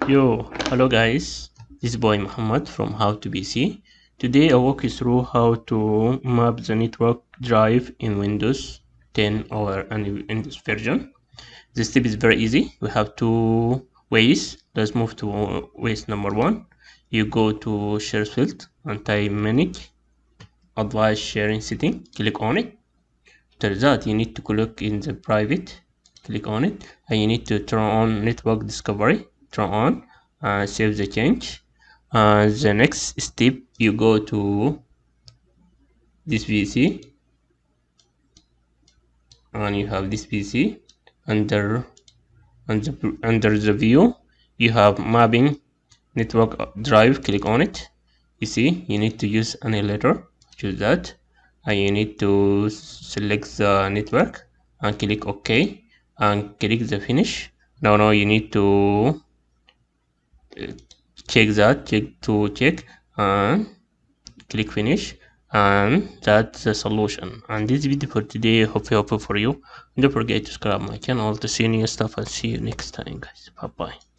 Hello guys, this is boy Muhammad from How to PC. Today I'll walk you through how to map the network drive in Windows 10 or any Windows version. This step is very easy. We have two ways. Let's move to ways number one. You go to share field and type manage advanced sharing setting. Click on it. After that, you need to click in the private. Click on it, and you need to turn on network discovery. Turn on and save the change. The next step, you go to this PC and you have this PC under the view. You have mapping network drive. Click on it. You see, you need to use annihilator. Choose that, and you need to select the network and click OK and click the finish. Now you need to check and click finish, and that's the solution. And this video for today hope helpful for you. Don't forget to subscribe my channel to see new stuff, and see you next time guys. Bye bye.